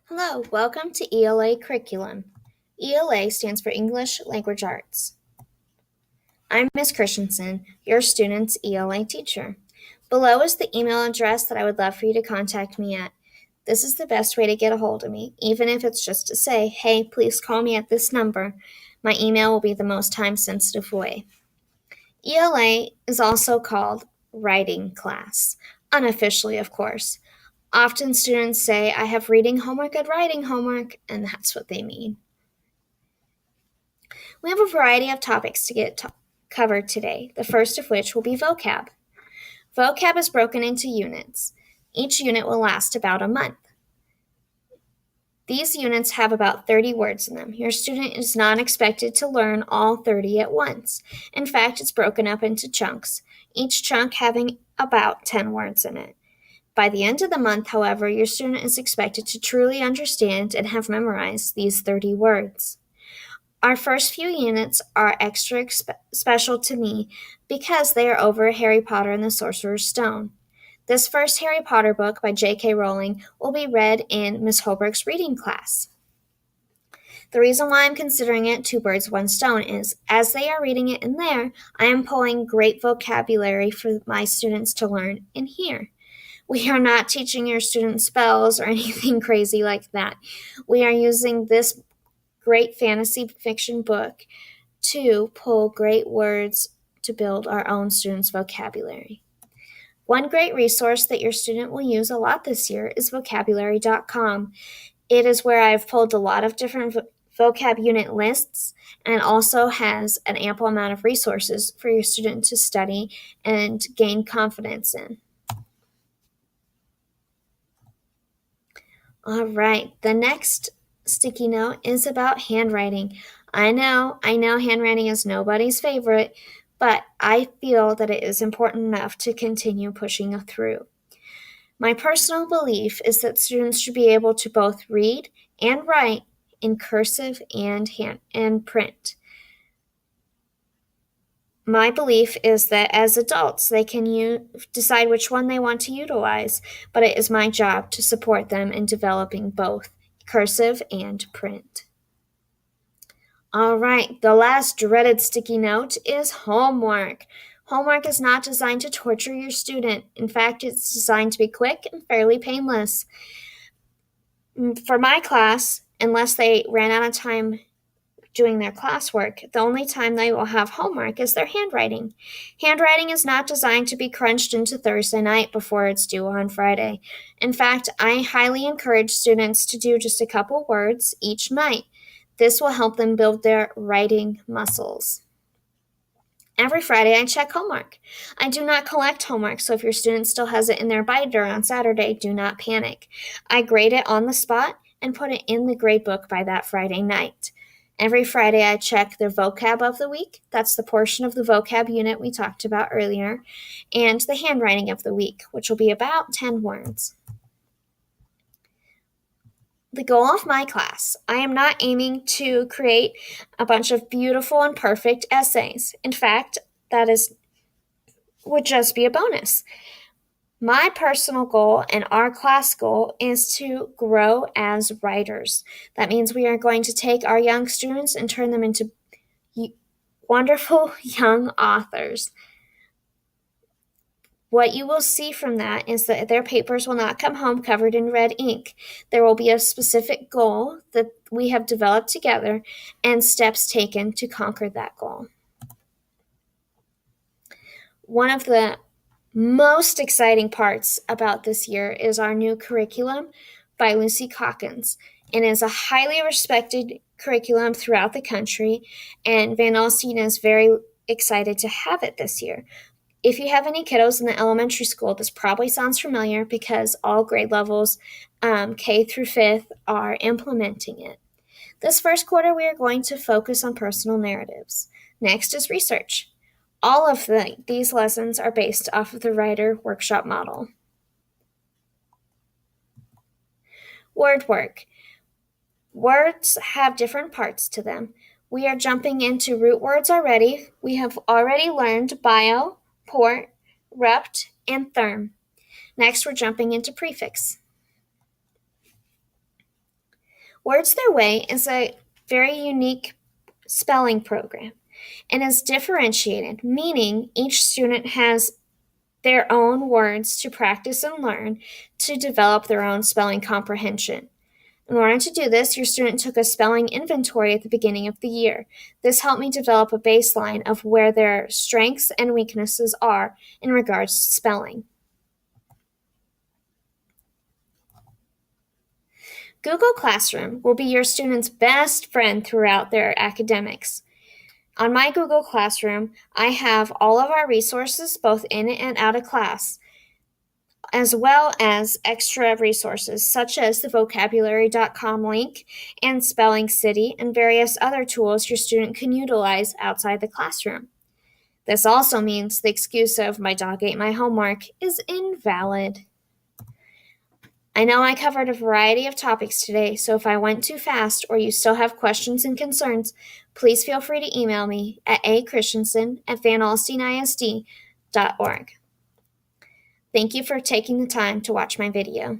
Hello, welcome to ELA Curriculum. ELA stands for English Language Arts. I'm Ms. Christensen, your student's ELA teacher. Below is the email address that I would love for you to contact me at. This is the best way to get a hold of me, even if it's just to say, hey, please call me at this number. My email will be the most time sensitive way. ELA is also called writing class, unofficially, of course. Often students say, I have reading homework and writing homework, and that's what they mean. We have a variety of topics to get covered today, the first of which will be vocab. Vocab is broken into units. Each unit will last about a month. These units have about 30 words in them. Your student is not expected to learn all 30 at once. In fact, it's broken up into chunks, each chunk having about 10 words in it. By the end of the month, however, your student is expected to truly understand and have memorized these 30 words. Our first few units are extra special to me because they are over Harry Potter and the Sorcerer's Stone. This first Harry Potter book by J.K. Rowling will be read in Miss Holbrook's reading class. The reason why I'm considering it two birds, one stone is as they are reading it in there, I am pulling great vocabulary for my students to learn in here. We are not teaching your students spells or anything crazy like that. We are using this great fantasy fiction book to pull great words to build our own students' vocabulary. One great resource that your student will use a lot this year is vocabulary.com. It is where I've pulled a lot of different vocab unit lists and also has an ample amount of resources for your student to study and gain confidence in. All right, the next sticky note is about handwriting. I know handwriting is nobody's favorite, but I feel that it is important enough to continue pushing through. My personal belief is that students should be able to both read and write in cursive and print. My belief is that as adults, they can decide which one they want to utilize, but it is my job to support them in developing both cursive and print. All right, the last dreaded sticky note is homework. Homework is not designed to torture your student. In fact, it's designed to be quick and fairly painless. For my class, unless they ran out of time doing their classwork, the only time they will have homework is their handwriting. Handwriting is not designed to be crunched into Thursday night before it's due on Friday. In fact, I highly encourage students to do just a couple words each night. This will help them build their writing muscles. Every Friday, I check homework. I do not collect homework, so if your student still has it in their binder on Saturday, do not panic. I grade it on the spot and put it in the grade book by that Friday night. Every Friday, I check their vocab of the week. That's the portion of the vocab unit we talked about earlier, and the handwriting of the week, which will be about 10 words. The goal of my class, I am not aiming to create a bunch of beautiful and perfect essays. In fact, would just be a bonus. My personal goal and our class goal is to grow as writers. That means we are going to take our young students and turn them into wonderful young authors. What you will see from that is that their papers will not come home covered in red ink. There will be a specific goal that we have developed together and steps taken to conquer that goal. One of the most exciting parts about this year is our new curriculum by Lucy Calkins. It is a highly respected curriculum throughout the country, and Van Alstyne is very excited to have it this year. If you have any kiddos in the elementary school, this probably sounds familiar because all grade levels, K through 5th, are implementing it. This first quarter, we are going to focus on personal narratives. Next is research. All of these lessons are based off of the Writer Workshop model. Word work. Words have different parts to them. We are jumping into root words already. We have already learned bio, port, rupt, and therm. Next, we're jumping into prefix. Words Their Way is a very unique spelling program and is differentiated, meaning each student has their own words to practice and learn to develop their own spelling comprehension. In order to do this, your student took a spelling inventory at the beginning of the year. This helped me develop a baseline of where their strengths and weaknesses are in regards to spelling. Google Classroom will be your student's best friend throughout their academics. On my Google Classroom, I have all of our resources both in and out of class, as well as extra resources such as the vocabulary.com link and Spelling City and various other tools your student can utilize outside the classroom. This also means the excuse of "my dog ate my homework" is invalid. I know I covered a variety of topics today, so if I went too fast or you still have questions and concerns, please feel free to email me at achristensen@vanalstenisd.org. Thank you for taking the time to watch my video.